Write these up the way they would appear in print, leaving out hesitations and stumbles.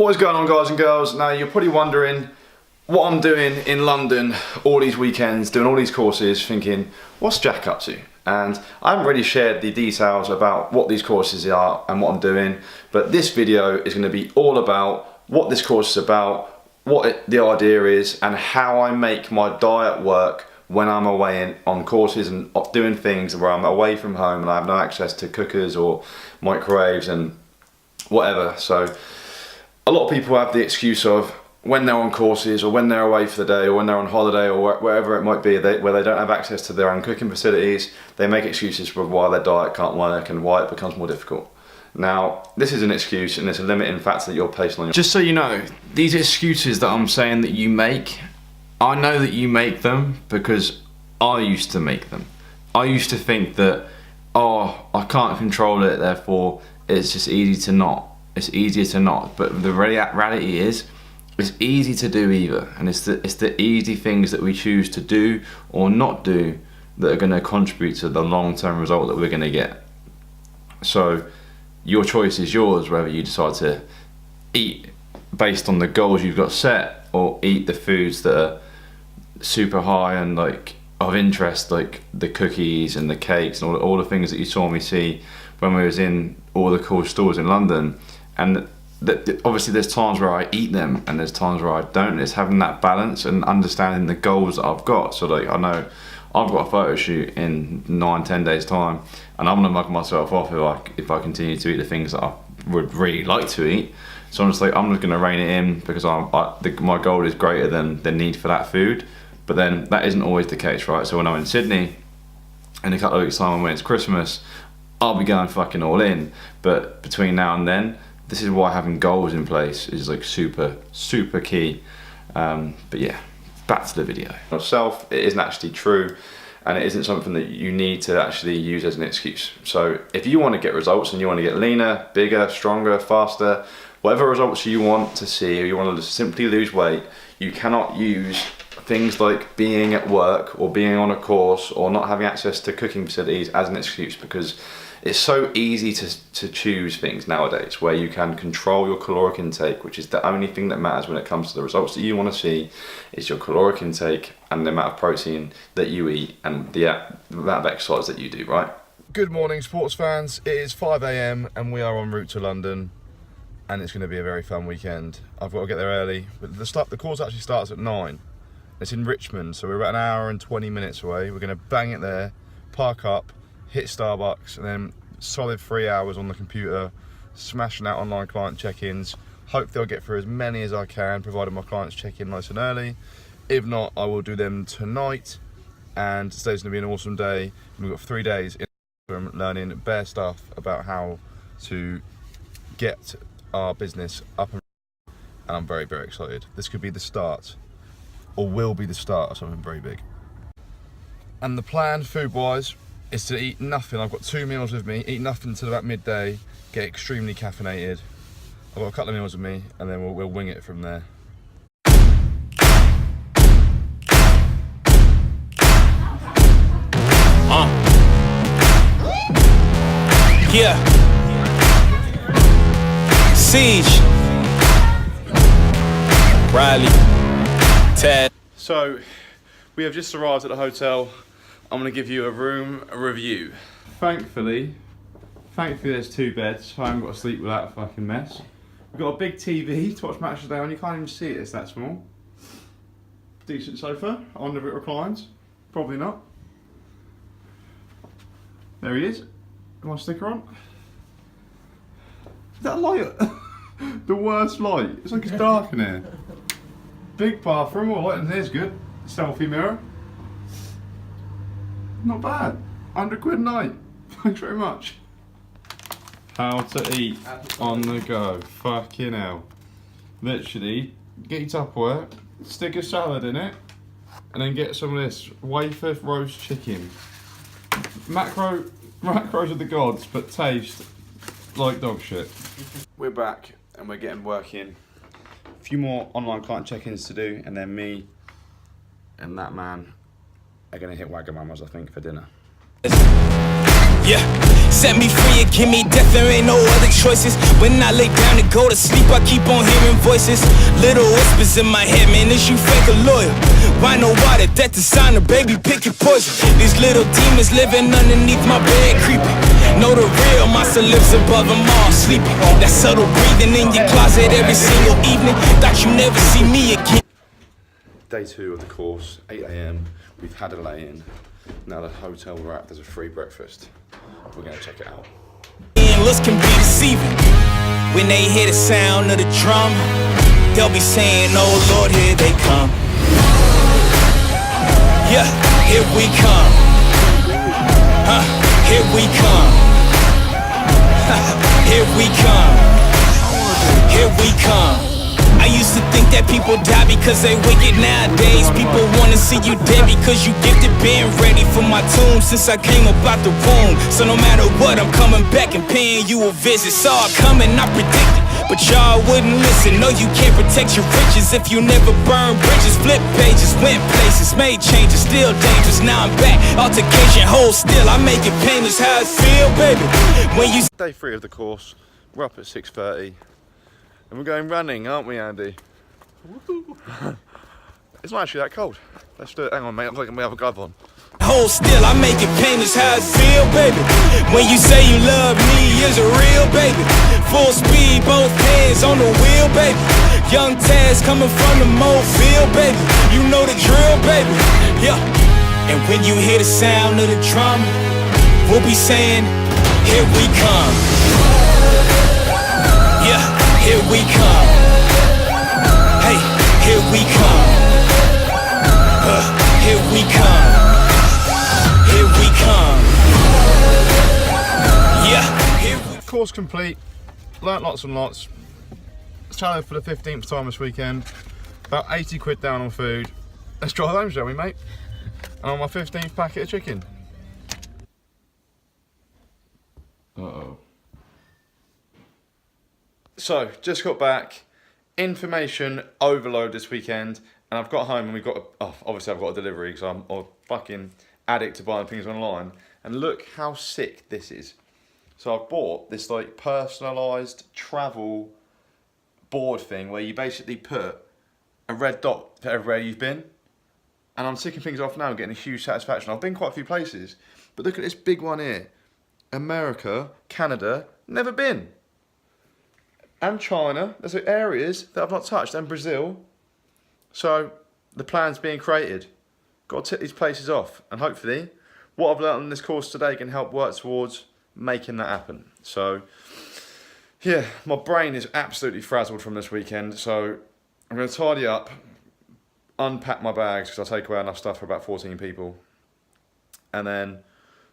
What is going on, guys and girls? Now you're probably wondering what I'm doing in London all these weekends, doing all these courses, thinking, what's Jack up to? And I haven't really shared the details about what these courses are and what I'm doing, but this video is going to be all about what this course is about, what the idea is, and how I make my diet work when I'm away on courses and doing things where I'm away from home and I have no access to cookers or microwaves and whatever. So a lot of people have the excuse of when they're on courses or when they're away for the day or when they're on holiday or wherever it might be, where they don't have access to their own cooking facilities, they make excuses for why their diet can't work and why it becomes more difficult. Now, this is an excuse and it's a limiting factor that you're placing on your... Just so you know, these excuses that I'm saying that you make, I know that you make them because I used to make them. I used to think that, oh, I can't control it, therefore it's just easy to not. It's easier to not, but the reality is, it's easy to do either, and it's the easy things that we choose to do or not do that are going to contribute to the long-term result that we're going to get. So your choice is yours, whether you decide to eat based on the goals you've got set or eat the foods that are super high and like of interest, like the cookies and the cakes and all the things that you saw me see when we was in all the cool stores in London. And obviously there's times where I eat them and there's times where I don't. It's having that balance and understanding the goals that I've got. So like, I know I've got a photo shoot in 9-10 days time and I'm gonna mug myself off if I continue to eat the things that I would really like to eat. So I'm just gonna rein it in because my goal is greater than the need for that food. But then that isn't always the case, right? So when I'm in Sydney in a couple of weeks time when it's Christmas, I'll be going fucking all in. But between now and then, this is why having goals in place is like super key. But yeah, back to the video. Yourself, it isn't actually true, and it isn't something that you need to actually use as an excuse. So if you want to get results and you want to get leaner, bigger, stronger, faster, whatever results you want to see, or you want to simply lose weight, you cannot use things like being at work or being on a course or not having access to cooking facilities as an excuse, because it's so easy to choose things nowadays where you can control your caloric intake, which is the only thing that matters when it comes to the results that you want to see, is your caloric intake and the amount of protein that you eat and the amount of exercise that you do, right? Good morning, sports fans. It is 5 AM and we are en route to London, and it's going to be a very fun weekend. I've got to get there early, but the course actually starts at 9. It's in Richmond, so we're about an hour and 20 minutes away. We're going to bang it there, park up, hit Starbucks, and then solid 3 hours on the computer, smashing out online client check-ins. Hopefully I'll get through as many as I can, provided my clients check in nice and early. If not, I will do them tonight, and today's gonna be an awesome day. We've got 3 days in learning bare stuff about how to get our business up and I'm very excited. This could be the start, or will be the start of something very big. And the plan, food-wise, is to eat nothing. I've got 2 meals with me, eat nothing until about midday, get extremely caffeinated. I've got a couple of meals with me, and then we'll wing it from there. Yeah. Siege. Riley. Ted. So, we have just arrived at the hotel. I'm gonna give you a room review. Thankfully there's 2 beds, so I haven't got to sleep without a fucking mess. We've got a big TV to watch Match of the Day on. You can't even see it, it's that small. Decent sofa, I wonder if it reclines. Probably not. There he is. My sticker on. Is that a light? The worst light. It's like it's dark in here. Big bathroom, all light in here's good. Selfie mirror. Not bad. 100 quid a night. Thanks very much. How to eat on the go. Fucking hell. Literally, get your Tupperware, stick a salad in it, and then get some of this wafer roast chicken. Macros are the gods, but taste like dog shit. We're back and we're getting working. A few more online client check-ins to do, and then me and that man are gonna hit Wagamama's, I think, for dinner. Yeah. Set me free and give me death, there ain't no other choices. When I lay down to go to sleep, I keep on hearing voices. Little whispers in my head, man, is you fake or loyal? Why no water, that designer, baby, pick your poison. These little demons living underneath my bed, creeping. Know the real monster lives above them all, sleeping. That subtle breathing in your closet every single evening. Thought you never see me again. Day 2 of the course, 8 AM. We've had a lay-in. Now the hotel we're at, there's a free breakfast. We're gonna check it out. Looks can be deceiving. When they hear the sound of the drum, they'll be saying, oh Lord, here they come. Yeah, here we come. Here we come. Here we come. Here we come. I used to think that people die because they wicked. Nowadays people wanna see you dead because you gifted. Been ready for my tomb since I came up out the womb. So no matter what, I'm coming back and paying you a visit. Saw it coming, I predicted, but y'all wouldn't listen. No, you can't protect your riches if you never burn bridges. Flip pages, went places, made changes, still dangerous. Now I'm back, altercation, hold still. I make it painless. How it feel, baby, when you... Day 3 of the course. We're up at 6:30. And we're going running, aren't we, Andy? It's not actually that cold. Let's do it. Hang on, mate. I'm thinking we have a glove on. Hold still, I make it painless. How it feel, baby, when you say you love me, is it real, baby? Full speed, both hands on the wheel, baby. Young Taz coming from the Mobile, baby. You know the drill, baby. Yeah. And when you hear the sound of the drum, we'll be saying, here we come. Yeah, here we come. Hey, here we come. Here we come. Here we come. Yeah, here we come. Course complete. Learnt lots and lots. Challenge for the 15th time this weekend. About 80 quid down on food. Let's drive home, shall we, mate? And on my 15th packet of chicken. Uh-oh. So, just got back. Information overload this weekend. And I've got home and we've got, obviously I've got a delivery because I'm a fucking addict to buying things online. And look how sick this is. So I've bought this like personalised travel board thing where you basically put a red dot for everywhere you've been. And I'm ticking things off now and getting a huge satisfaction. I've been quite a few places, but look at this big one here. America, Canada, never been. And China, there's areas that I've not touched, and Brazil. So the plan's being created. Got to tick these places off, and hopefully what I've learned on this course today can help work towards making that happen. So yeah, my brain is absolutely frazzled from this weekend, so I'm going to tidy up, unpack my bags because I take away enough stuff for about 14 people, and then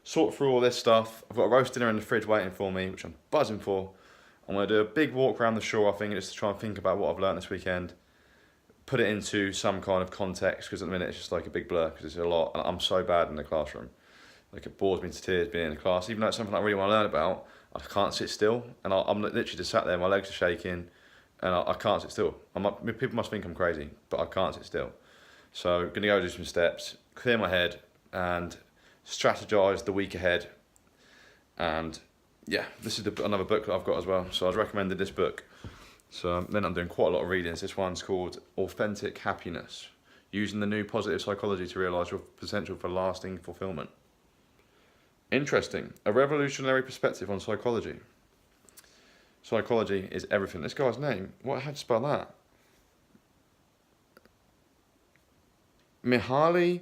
sort through all this stuff. I've got a roast dinner in the fridge waiting for me, which I'm buzzing for. I'm going to do a big walk around the shore, I think, just to try and think about what I've learned this weekend. Put it into some kind of context, because at the minute it's just like a big blur, because it's a lot, and I'm so bad in the classroom. Like, it bores me to tears being in the class. Even though it's something I really want to learn about, I can't sit still, and I'm literally just sat there, my legs are shaking, and I can't sit still. People must think I'm crazy, but I can't sit still. So I'm going to go do some steps, clear my head, and strategise the week ahead. And yeah, this is another book that I've got as well, so I was recommended this book. So then I'm doing quite a lot of readings. This one's called Authentic Happiness, using the new positive psychology to realise your potential for lasting fulfilment. Interesting. A revolutionary perspective on psychology. Psychology is everything. This guy's name, how do you spell that? Mihaly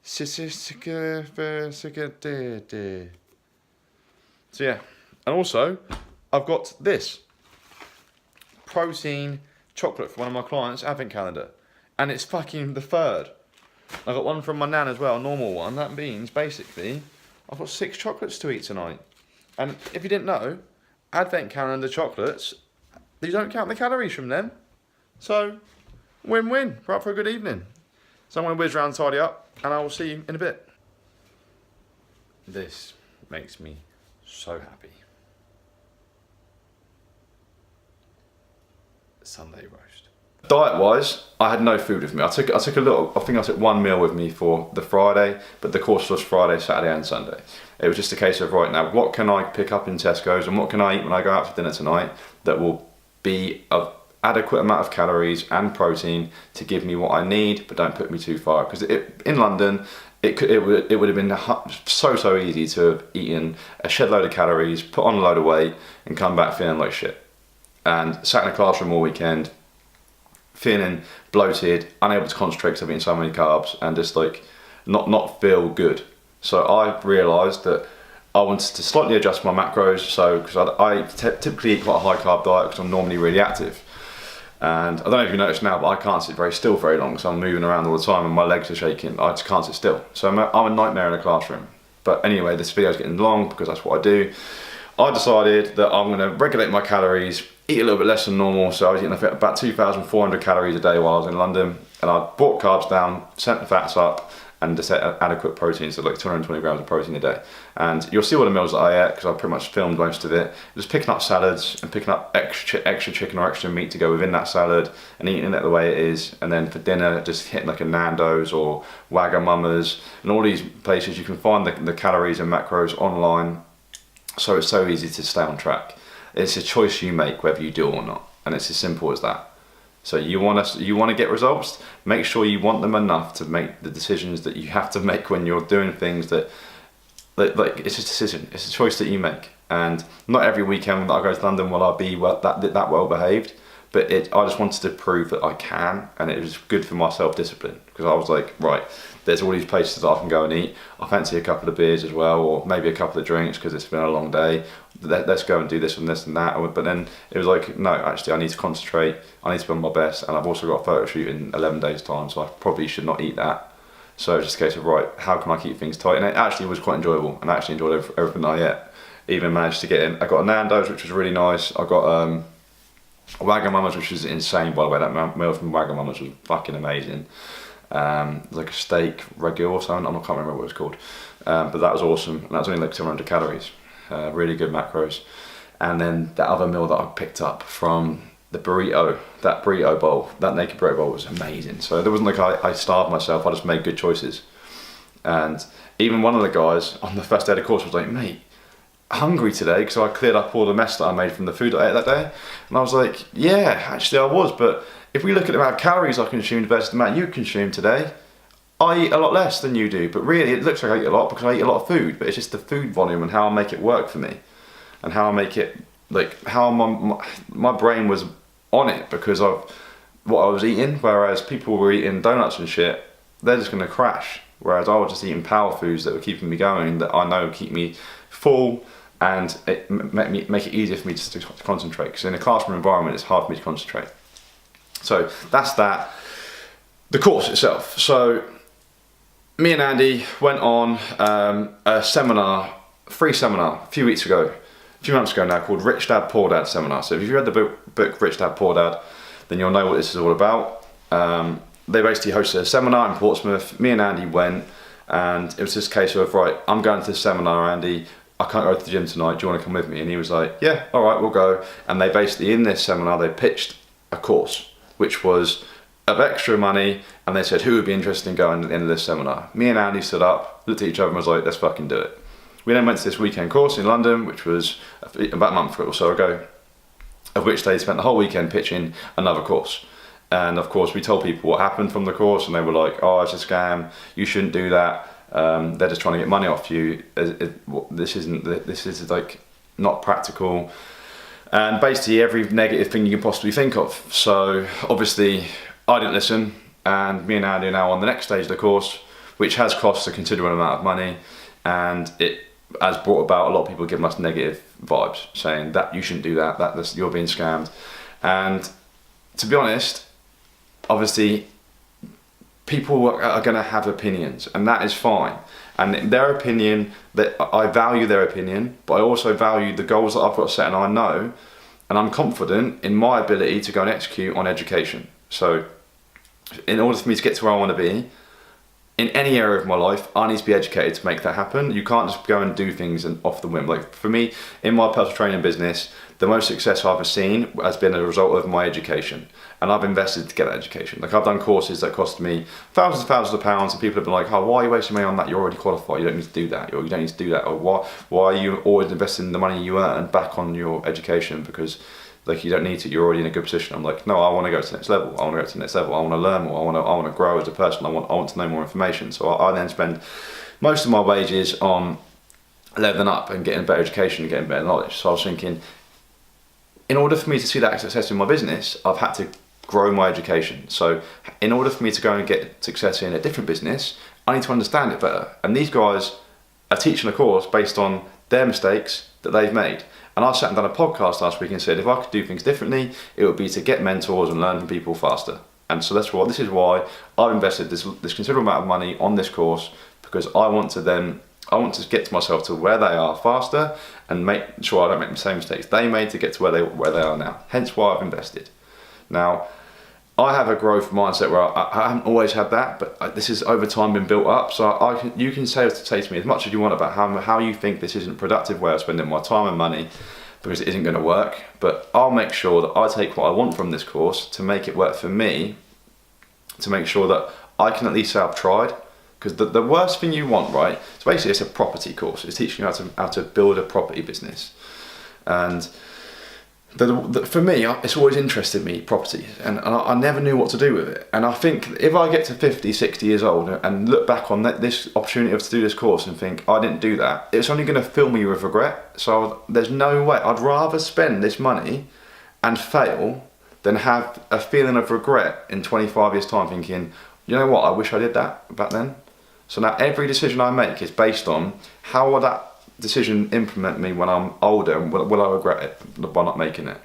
Csikszentmihalyi. So yeah, and also I've got this protein chocolate for one of my clients' advent calendar, and it's fucking the 3rd. I got one from my nan as well, a normal one. That means basically I've got 6 chocolates to eat tonight. And if you didn't know, advent calendar chocolates, you don't count the calories from them. So win-win. We're up for a good evening. So I'm going to whiz around, tidy up, and I will see you in a bit. This makes me so happy. Sunday roast. Diet wise, I had no food with me. I took a little, I think I took one meal with me for the Friday, but the course was Friday, Saturday and Sunday. It was just a case of, right now, what can I pick up in Tesco's and what can I eat when I go out for dinner tonight that will be of adequate amount of calories and protein to give me what I need, but don't put me too far. Because in London, it would have been so easy to have eaten a shed load of calories, put on a load of weight, and come back feeling like shit. And sat in a classroom all weekend, feeling bloated, unable to concentrate because I've eaten so many carbs, and just like not feel good. So I realised that I wanted to slightly adjust my macros. So because I typically eat quite a high carb diet because I'm normally really active. And I don't know if you noticed now, but I can't sit very still very long, so I'm moving around all the time and my legs are shaking. I just can't sit still. So I'm a nightmare in a classroom. But anyway, this video's getting long because that's what I do. I decided that I'm going to regulate my calories, eat a little bit less than normal. So I was eating about 2,400 calories a day while I was in London, and I brought carbs down, sent the fats up, and just ate adequate protein, so like 220 grams of protein a day. And you'll see what the meals that I ate, because I pretty much filmed most of it. Just picking up salads and picking up extra chicken or extra meat to go within that salad and eating it the way it is. And then for dinner, just hitting like a Nando's or Wagamama's and all these places. You can find the calories and macros online. So it's so easy to stay on track. It's a choice you make whether you do or not, and it's as simple as that. So you want to get results, make sure you want them enough to make the decisions that you have to make when you're doing things that like it's just a decision, it's a choice that you make. And not every weekend that I go to London will I be that well behaved, but I just wanted to prove that I can, and it was good for my self-discipline, because I was like, right, there's all these places that I can go and eat. I fancy a couple of beers as well, or maybe a couple of drinks because it's been a long day. Let's go and do this and this and that. But then it was like, no, actually I need to concentrate. I need to be on my best, and I've also got a photo shoot in 11 days time, so I probably should not eat that. So it's just a case of, right, how can I keep things tight? And it actually was quite enjoyable, and I actually enjoyed everything that I ate. Even managed to get in. I got a Nando's, which was really nice. I got Wagamama's, which was insane, by the way. That meal from Wagamama's was fucking amazing. Like a steak ragu or something, I can't remember what it was called. But that was awesome, and that was only like 200 calories. Really good macros. And then that other meal that I picked up from the burrito, that burrito bowl, that naked burrito bowl was amazing. So there wasn't like I starved myself, I just made good choices. And even one of the guys on the first day of the course was like, mate, hungry today, because I cleared up all the mess that I made from the food I ate that day. And I was like, yeah, actually I was, but if we look at the amount of calories I consumed versus the amount you consumed today, I eat a lot less than you do. But really it looks like I eat a lot because I eat a lot of food, but it's just the food volume and how I make it work for me, and how I make it, like how my brain was on it because of what I was eating. Whereas people were eating donuts and shit, they're just going to crash. Whereas I was just eating power foods that were keeping me going, that I know keep me full, and it make it easier for me to concentrate, because in a classroom environment it's hard for me to concentrate. So that's that. The course itself. So me and Andy went on a seminar, free seminar, a few months ago now, called Rich Dad Poor Dad seminar. So if you've read the book Rich Dad Poor Dad, then you'll know what this is all about. They basically hosted a seminar in Portsmouth. Me and Andy went, and it was this case of, right, I'm going to this seminar, Andy, I can't go to the gym tonight, do you want to come with me? And he was like, yeah, all right, we'll go. And they basically, in this seminar, they pitched a course, which was of extra money, and they said who would be interested in going at the end of this seminar. Me and Andy stood up, looked at each other and was like, let's fucking do it. We then went to this weekend course in London, which was about a month or so ago, of which they spent the whole weekend pitching another course. And of course we told people what happened from the course, and they were like, oh, it's a scam, you shouldn't do that. They're just trying to get money off you. This is like not practical, and basically every negative thing you can possibly think of. So obviously I didn't listen, and me and Andy are now on the next stage of the course, which has cost a considerable amount of money, and it has brought about a lot of people giving us negative vibes, saying that you shouldn't do that, you're being scammed. And to be honest, obviously people are going to have opinions, and that is fine. And their opinion, that I value their opinion, but I also value the goals that I've got set, and I know, and I'm confident in my ability to go and execute on education. So in order for me to get to where I want to be, in any area of my life, I need to be educated to make that happen. You can't just go and do things off the whim. Like for me, in my personal training business, the most success I've ever seen has been a result of my education. And I've invested to get that education. Like I've done courses that cost me thousands of pounds, and people have been like, oh, why are you wasting money on that? You're already qualified, you don't need to do that, or you don't need to do that, or why are you always investing the money you earn back on your education, because like you don't need to, you're already in a good position. I'm like, no, I want to go to the next level, I want to go to the next level, I want to learn more, I want to grow as a person, I want to know more information. So I then spend most of my wages on leveling up and getting better education and getting better knowledge. So I was thinking, in order for me to see that success in my business, I've had to grow my education. So in order for me to go and get success in a different business, I need to understand it better. And these guys are teaching a course based on their mistakes that they've made. And I sat and done a podcast last week and said, if I could do things differently, it would be to get mentors and learn from people faster. And so this is why I've invested this considerable amount of money on this course, because I want to get to myself to where they are faster and make sure I don't make the same mistakes they made to get to where they are now. Hence why I've invested. Now, I have a growth mindset where I haven't always had that, but this has over time been built up. So you can say to me as much as you want about how you think this isn't a productive way of spending my time and money, because it isn't going to work. But I'll make sure that I take what I want from this course to make it work for me, to make sure that I can at least say I've tried. Because the worst thing you want, right? So basically, it's a property course. It's teaching you how to build a property business, and for me, it's always interested me, property, and I never knew what to do with it. And I think if I get to 50, 60 years old and look back on this opportunity to do this course and think, I didn't do that, it's only going to fill me with regret. So there's no way. I'd rather spend this money and fail than have a feeling of regret in 25 years' time thinking, you know what, I wish I did that back then. So now every decision I make is based on how will that decision implement me when I'm older, and will I regret it by not making it?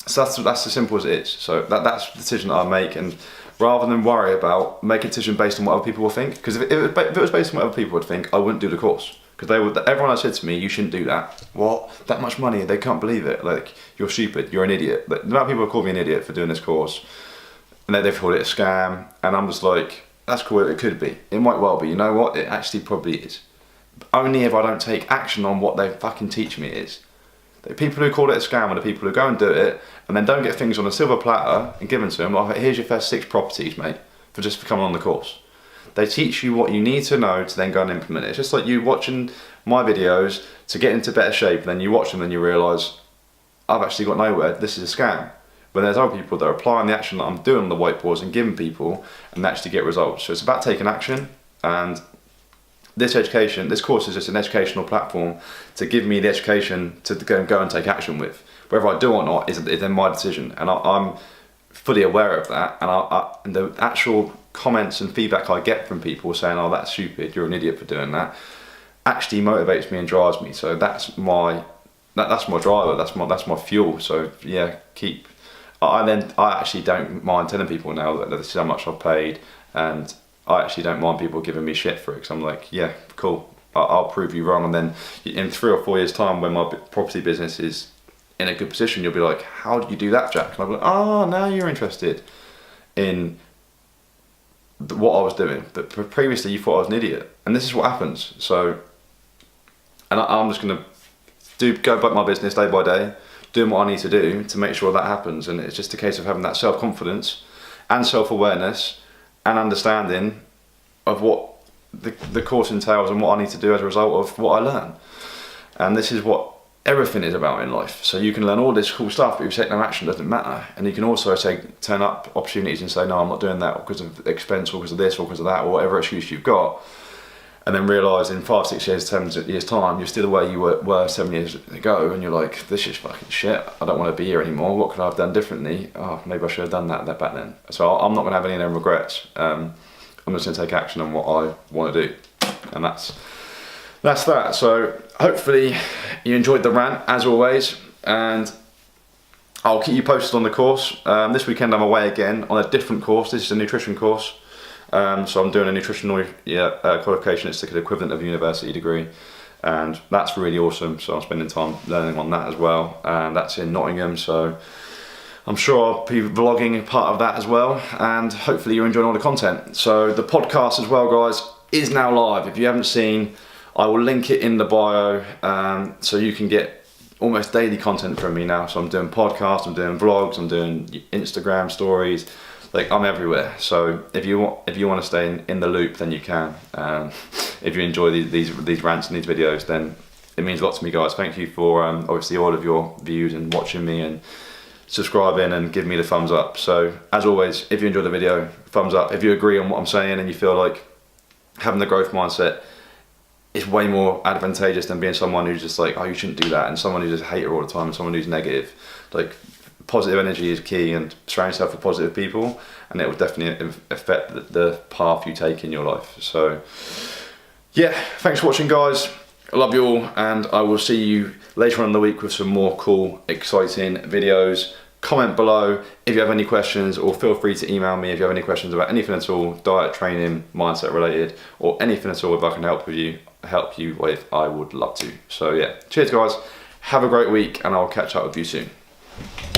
So that's as simple as it is. So that's the decision that I make, and rather than worry about making a decision based on what other people will think, because if it was based on what other people would think, I wouldn't do the course. Because everyone has said to me, you shouldn't do that. What? That much money? They can't believe it. Like, you're stupid, you're an idiot. The amount of people have called me an idiot for doing this course, and they've called it a scam, and I'm just like, that's cool, it could be. It might well be. You know what? It actually probably is. Only if I don't take action on what they fucking teach me it is. The people who call it a scam are the people who go and do it and then don't get things on a silver platter and given to them, like, here's your first 6 properties, mate, for coming on the course. They teach you what you need to know to then go and implement it. It's just like you watching my videos to get into better shape, and then you watch them and you realise, I've actually got nowhere, this is a scam. But there's other people that are applying the action that I'm doing on the whiteboards and giving people and actually get results. So it's about taking action, and this course is just an educational platform to give me the education to go and take action with. Whether I do or not is then my decision, and I'm fully aware of that. And the actual comments and feedback I get from people saying, "Oh, that's stupid. You're an idiot for doing that," actually motivates me and drives me. So that's my driver. That's my fuel. So yeah, I actually don't mind telling people now that this is how much I've paid, and I actually don't mind people giving me shit for it, because I'm like, yeah, cool, I'll prove you wrong. And then in 3 or 4 years' time, when my property business is in a good position, you'll be like, how did you do that, Jack? And I'll be like, oh, now you're interested in what I was doing, but previously you thought I was an idiot. And this is what happens. So, and I'm just going to go about my business day by day, doing what I need to do to make sure that happens. And it's just a case of having that self-confidence and self-awareness and understanding of what the course entails and what I need to do as a result of what I learn. And this is what everything is about in life. So you can learn all this cool stuff, but if you take no action, it doesn't matter. And you can also turn up opportunities and say, no, I'm not doing that because of expense or because of this or because of that, or whatever excuse you've got. And then realise in 5, 6 years, 7 years time, you're still where you were 7 years ago, and you're like, this is fucking shit, I don't want to be here anymore, what could I have done differently? Oh, maybe I should have done that back then. So I'm not going to have any of them regrets. I'm just going to take action on what I want to do. And that's that. So hopefully you enjoyed the rant, as always, and I'll keep you posted on the course. This weekend I'm away again on a different course. This is a nutrition course. So I'm doing a nutritional qualification. It's the equivalent of a university degree, and that's really awesome. So I'm spending time learning on that as well, and that's in Nottingham. So I'm sure I'll be vlogging part of that as well, and hopefully you're enjoying all the content. So the podcast as well, guys, is now live. If you haven't seen, I will link it in the bio, so you can get almost daily content from me now. So I'm doing podcasts, I'm doing vlogs, I'm doing Instagram stories. Like, I'm everywhere. So if you want to stay in the loop, then you can. If you enjoy these rants and these videos, then it means a lot to me, guys. Thank you for obviously all of your views and watching me and subscribing and giving me the thumbs up. So as always, if you enjoyed the video, thumbs up. If you agree on what I'm saying and you feel like having the growth mindset is way more advantageous than being someone who's just like, oh, you shouldn't do that, and someone who's just a hater all the time, and someone who's negative. Like, positive energy is key, and surround yourself with positive people, and it will definitely affect the path you take in your life. So yeah, thanks for watching, guys. I love you all, and I will see you later on in the week with some more cool, exciting videos. Comment below if you have any questions, or feel free to email me if you have any questions about anything at all, diet, training, mindset related, or anything at all. If I can help you with, I would love to. So yeah, cheers, guys. Have a great week, and I'll catch up with you soon.